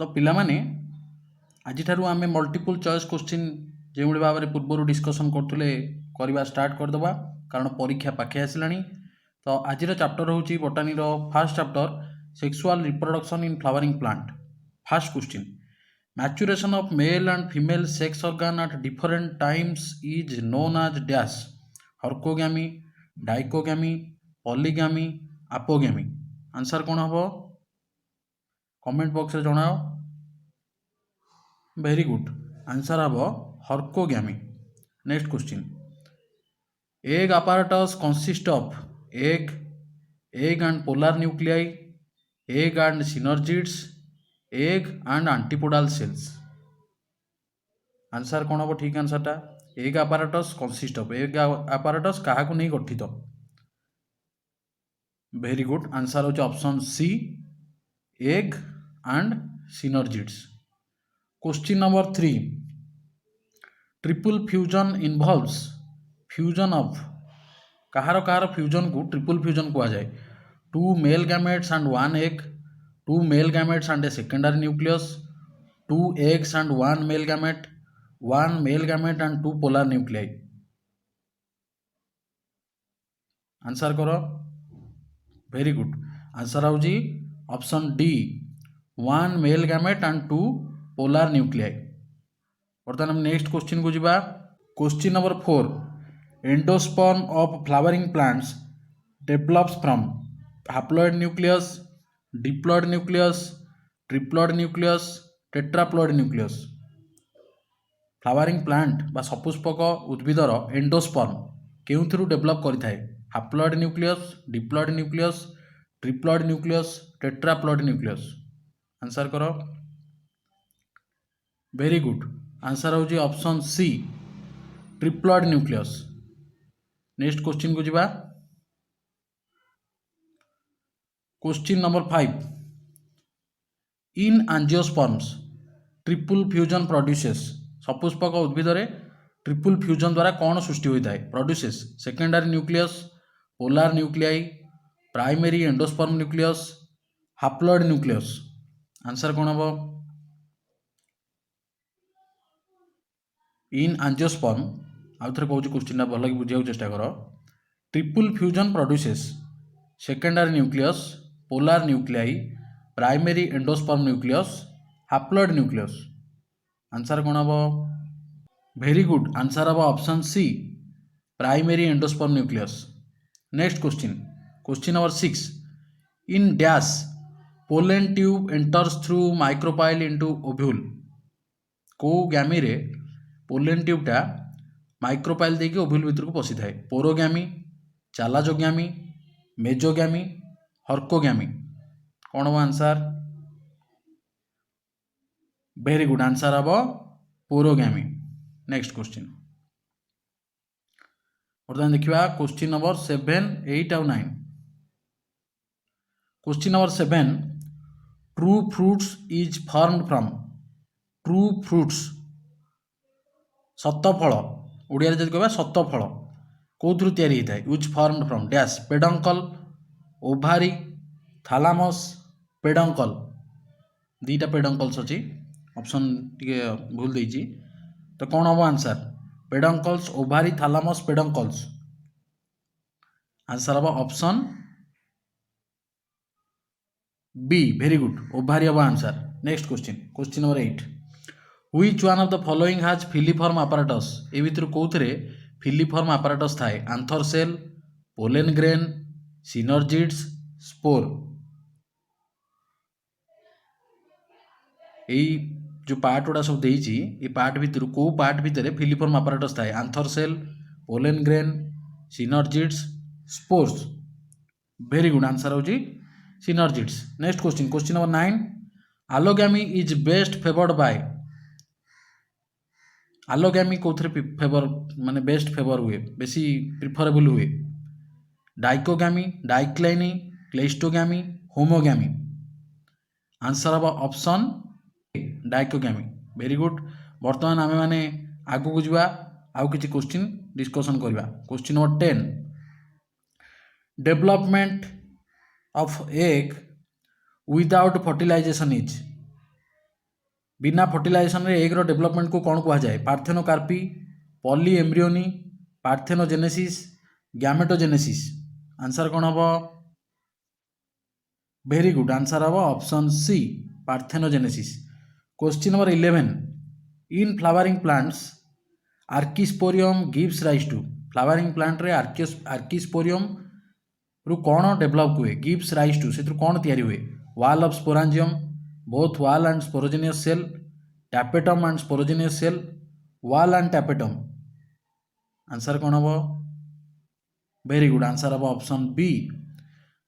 तो पिलामाने आज आम मल्टीपल चॉइस क्वेश्चन जो भाव में पूर्व डिस्कसन करुले करवा स्टार्ट करदे कारण परीक्षा पाखे आसला। तो आज चैप्टर हूँ botany first chapter sexual reproduction in flowering plant. First question maturation of male and female sex organ at different times is known as dash herkogamy dichogamy polygamy apogamy. Answer कौन हम कमेंट बॉक्स रे जणाओ। Very good answer हम herkogamy. Next question egg apparatus consist of egg and polar nuclei, egg and synergids, egg and antipodal cells। Answer कौन हम ठीक आंसरटा egg apparatus consist of egg apparatus क्या नहीं गठित। वेरी गुड आंसर हो option C egg and synergids। Question number 3 triple fusion involves fusion of कहार कहार फ्यूजन को ट्रिपल फ्यूजन कह जाए। 2 male gametes and 1 egg, 2 male gametes and a secondary nucleus, 2 eggs and 1 male gamete, 1 male gamete and 2 polar nuclei। Answer करो। Very good answer हूँ option D 1 male gamete and 2 polar nuclei. बर्तमान next question को जीवा। Question number 4 endosperm of flowering plants develops from haploid nucleus, diploid nucleus, triploid nucleus, tetraploid nucleus. Flowering plant बा सपुष्पक उद्भिदर endosperm केउथुरु develop करिथाए haploid nucleus, diploid nucleus, triploid nucleus, tetraploid nucleus. Answer करो। Very good answer हूँ option C triploid nucleus. Next question को जीवा। Question number 5 in angiosperms triple fusion produces सपुष्पक उद्भिद ट्रिपल फ्यूजन द्वारा कौन सृष्टि होता है। Produces secondary nucleus, polar nuclei, primary endosperm nucleus, haploid nucleus. Answer कौन हम इन एंजियोस्पर्म आउ थे कहूँ क्वेश्चन भल बुझा चेष्टा कर। Triple fusion produces secondary nucleus, polar nuclei, primary endosperm nucleus, haploid nucleus. Answer कौन हम वेरी गुड आंसर हम option C primary endosperm nucleus. Next question question number 6 in dash pollen tube enters through micropyle into ovule. को गैमी रे pollen ट्यूबटा micropyle देके ovule भीतर को पशि थाए। पोरोगैमी, चालाजोगैमी, मेजोगैमी, हर्कोगैमी। कौन हम आंसर वेरी गुड आंसर हम पोरोगैमी। नेक्स्ट क्वेश्चन बर्तमान देखा क्वेश्चन नंबर 7, 8 और 9। Question number 7 true fruits is formed from true fruits सत फल ओडिया जब कह सत फल कौन तैयारी होता है is formed from dash peduncle, ovary, thalamus, peduncle. दीटा पेडंकल्स अच्छी ऑप्शन टी भूल देती तो कौन हम answer peduncles, ovary, thalamus, peduncles. Answer हम option B very good ovary हम answer. Next question question number 8 which one of the following has filiform apparatus। ए भितर कौन फिलीफॉर्म apparatus थाए anther cell, pollen grain, synergids, spore. यही जो part गुड़ा सब देती ये पार्ट भितर को पार्ट भितर फिलीफॉर्म apparatus थाए anther cell, pollen grain, synergids, spores. Very good answer हूँ synergids. Next question question number 9 allogamy is best favoured by. Allogamy कौन फेवर माने बेस्ट फेवर हुए बेसी प्रिफरेबल हुए। Dichogamy, dicliny, cleistogamy, homogamy. Answer हम option dichogamy. Very good बर्तमान आम मैंने आगू को जावा आउ किसी क्वेश्चन डिस्कसन करवा। Question number 10 development of egg without fertilization is. बिना फर्टिलाइजेशन रे एग रो डेवलपमेंट को कौन कहा जाए? Parthenocarpy, polyembryony, parthenogenesis, gametogenesis. Answer कौन हम? वेरी गुड, आंसर हम option C, parthenogenesis. Question number 11, in flowering plants archesporium gives rise to. Flowering plant रे आर्किस्पोरियम रु कौन डेभलप हुए? गिव्स राइज टू, से कौन तैयारी हुए? Wall of sporangium, both wall and sporogenous cell, tapetum and sporogenous cell, wall and tapetum. Answer कौन हम? वेरी गुड, आंसर हम option B,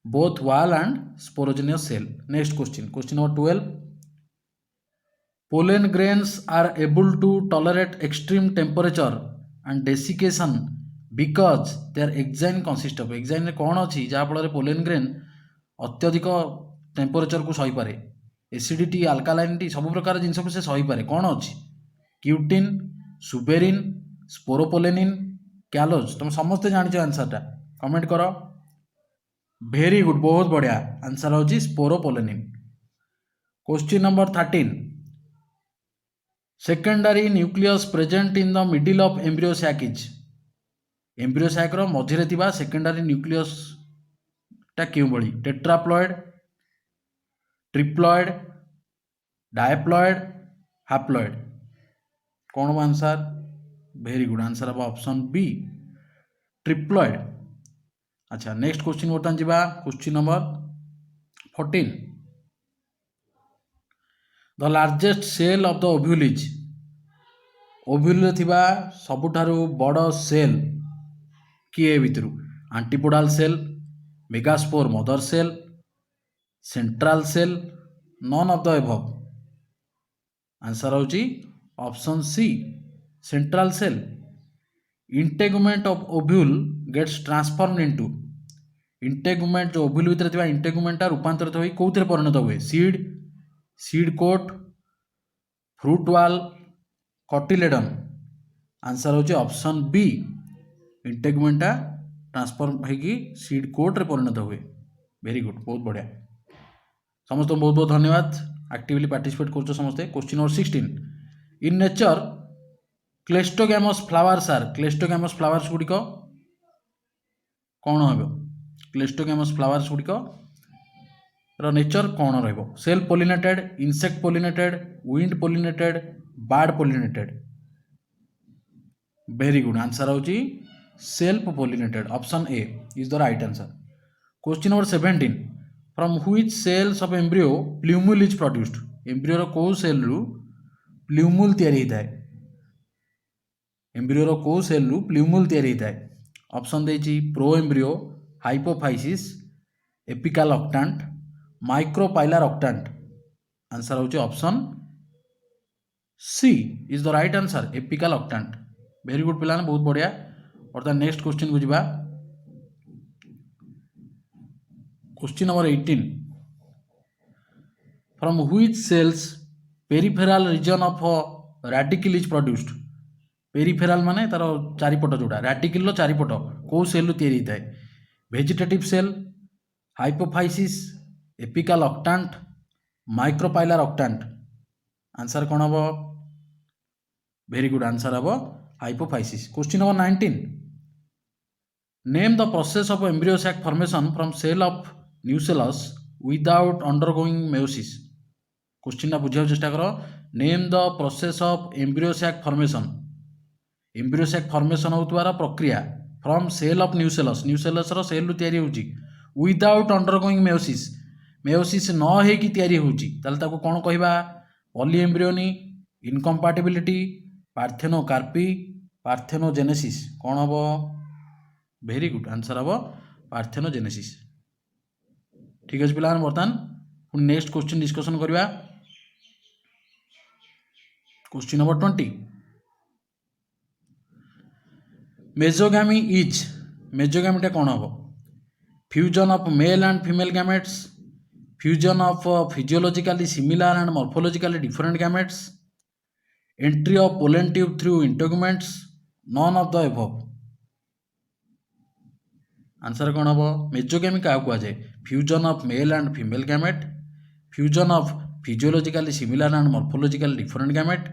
both wall and sporogenous cell. Next question, question number 12, pollen grains are able to tolerate extreme temperature and desiccation because their exine consist of। exine रे कौन अच्छी जहाँफल pollen grain अत्यधिक temperature को सही पारे, acidity, आल्कालाइनिटी सब प्रकार जिनस को से सही पारे, कौन अच्छी? Cutin, suberin, sporopollenin, callose. तुम समस्ते जान आंसरटा, कमेंट कर। वेरी गुड, बहुत बढ़िया, आंसर होची sporopollenin. Question number 13, secondary nucleus present in the middle of embryo sac is. Embryo sac रो मझिरे थिबा सेकेंडरी न्यूक्लियस टा क्यों भली? Tetraploid, triploid, diploid, haploid. कौन बा आंसर? वेरी गुड, आंसर हम ऑप्शन बी, ट्रिप्लॉइड। अच्छा, नेक्स्ट क्वेश्चन बर्तमान जीवा, question number 14, the largest cell of the ovule is. Ovule रे थिबा सबुठारु बड़ सेल किए भितर? Antipodal cell, megaspore mother cell, central cell, none of the above. Answer होची option C, central cell. Integument of ovule gets transformed into. Integument जो ovule भितर थिबा इंटेगुमेंटा रूपांतरित होई कोउथिरे परिणत हुए? Seed, seed coat, fruit wall, cotyledon. Answer होची ऑप्शन बी, इंटेगुमेंटा ट्रांसफॉर्म होगी सीड कोट रे परिणत हुए। वेरी गुड, बहुत बढ़िया, समस्त बहुत बहुत धन्यवाद, एक्टिवली पार्टिसिपेट कर समस्ते। Question number 16, in nature cleistogamous flowers are. Cleistogamous flowers गुड़िक कौन हम? क्लेस्टोगैमस फ्लावर्स गुड़िक नेचर कौन रहिबो? Self pollinated, insect pollinated, wind pollinated, bird pollinated. Very good, answer होची self pollinated, option A is the right answer. Question number 17, from which cells of embryo plumule is produced. Embryo रो को cell रु प्ल्यूमुल तैयारी होता है? Embryo रो को cell रु प्ल्यूमुल तैयारी होता है? ऑप्शन देछि proembryo, hypophysis, apical octant, micropylar octant. Answer होची option C is the right answer, apical octant. Very good पिलाने, बहुत बढ़िया। और नेक्स्ट क्वेश्चन को जीवा, question number 18, from which cells peripheral region of radicle is produced. Peripheral माने तार चारिपट जोड़ा, रैडिकल रो चारिपट को सेल रु तैयारी होता है? Vegetative cell, hypophysis, apical octant, micropylar octant. Answer कौन हम? वेरी गुड, आंसर हम hypophysis. Question number 19, name the process of embryo sac formation from cell of nucellus without undergoing meiosis. Question बुझा चेष्टा कर। Name the process of embryo sac formation. Embryo sac formation होतुवार प्रक्रिया from cell of nucellus. Nucellus रो cell रु तैयारी होची without undergoing meiosis. Meiosis न होइकी तैयारी होची ताले ताको कोन कहिबा? Polyembryony, incompatibility, parthenocarpy, parthenogenesis. कौन हम? वेरी गुड, आंसर हम पार्थेनोजेनेसिस। ठीक है पिला, बर्तमान पुणी नेक्स्ट क्वेश्चन डिस्कशन करवा। Question number 20, mesogamy is. मेजोगामीटा कौन हम? Fusion of male and female gametes, fusion of physiologically similar and morphologically different gametes, entry of pollen tube through integuments, none of the above. Answer कौन हम? Mesogamy क्या कहुए? Fusion of male and female gamete, fusion of physiologically similar and morphologically different gamete,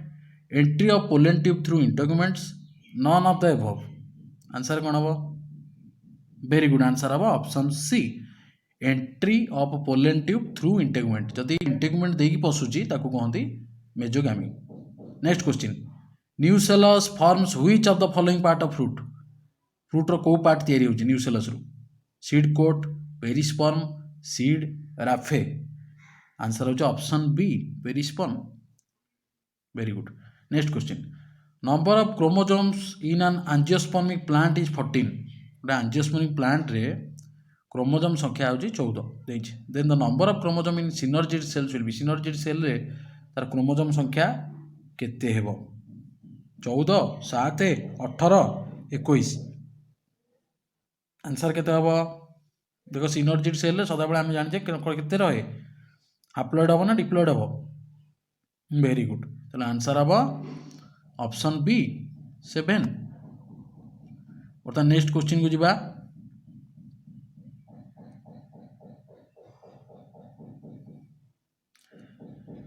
entry of pollen tube through integuments, none of the above. Answer कौन हम? Very good answer हम option C. Entry of pollen tube through integument. जदि integument देकी पशुची ताकू कहती मेजोगामी. Next question. Nucellus forms which of the following part of fruit? Fruit रो को part तैयारी होची nucellus रो? Seed coat, perisperm, seed, raphe. Answer होची option B, perisperm. Very good. Next question. Number of chromosomes in an angiospermic plant is 14. गोटे angiospermic plant रे chromosome संख्या होची 14 देछि. Then the number of chromosome in synergid cells will be, synergid cell रे तार chromosome संख्या केते हेबो? 14, 7, 18, 21. आंसर केते हबो? देखो synergid cell रे सदा बेले हम जानि जे केते रहे, हाप्लॉइड हबो ना डिप्लॉइड हबो? Very good. ताले आंसर हबो ऑप्शन बी 7. बर्तमान नेक्स्ट क्वेश्चन को जिबा.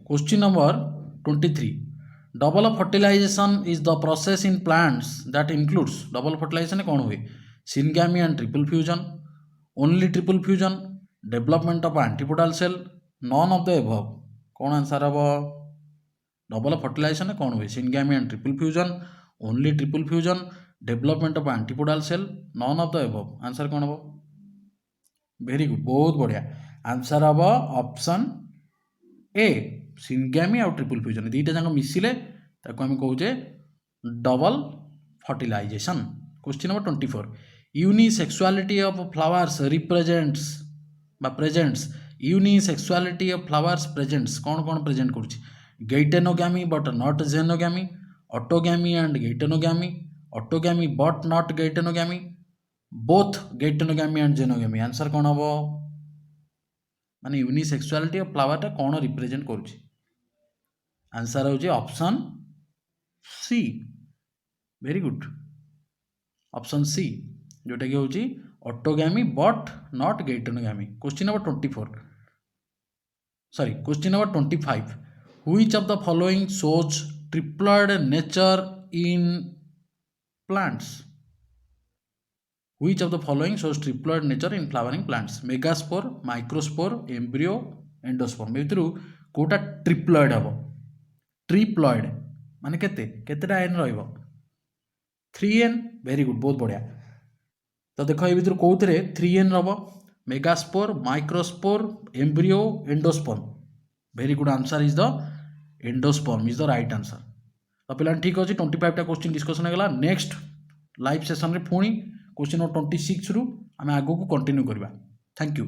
Question number 23. Double fertilisation is the process in plants that includes. Double fertilisation कौन हुए? Syngamy and triple fusion, only triple fusion, development of antipodal cell, none of the above. कौन answer हबो? Double fertilisation कौन हुए? Syngamy and triple fusion, only triple fusion, development of antipodal cell, none of the above. Answer कौन हबो? Very good, बहुत बढ़िया. Answer हबो option A, सिनगामी और ट्रिपल फ्यूजन दुईटा जाक मिसिले ताको हम कहूचे double fertilisation. Question number 24. Unisexuality of flowers represents बा presents. Unisexuality of flowers presents कौन कौन प्रेजेंट करुछि? Geitonogamy but not xenogamy, autogamy and geitonogamy, autogamy but not geitonogamy, both geitonogamy and xenogamy. Answer कौन हबो? माने यूनिसेक्सुअलिटी ऑफ फ्लावर टा कौन represent करुछि? आंसर होची option C. Very good, option C जोटा कि होची autogamy but not geitonogamy. Question number 24, sorry question number 25. Which of the following shows triploid nature in plants? Which of the following shows triploid nature in flowering plants? Megaspore, microspore, embryo, endosperm. भितरु कोटा triploid हबो? Triploid माने केते केतेटा n रहइबो? 3n. Very good, बहुत बढ़िया. तो देखो ए भितरु कोउतरे 3n रहबो? Megaspore, microspore, embryo, endosperm. Very good, answer is the endosperm is the right answer. तो पिला ठीक अछि. 25 टा क्वेश्चन डिस्कशन हेगला. नेक्स्ट लाइव सेशन रे पुणी क्वेश्चन नंबर 26 रु आम आगो को कंटिन्यू करबा. Thank you.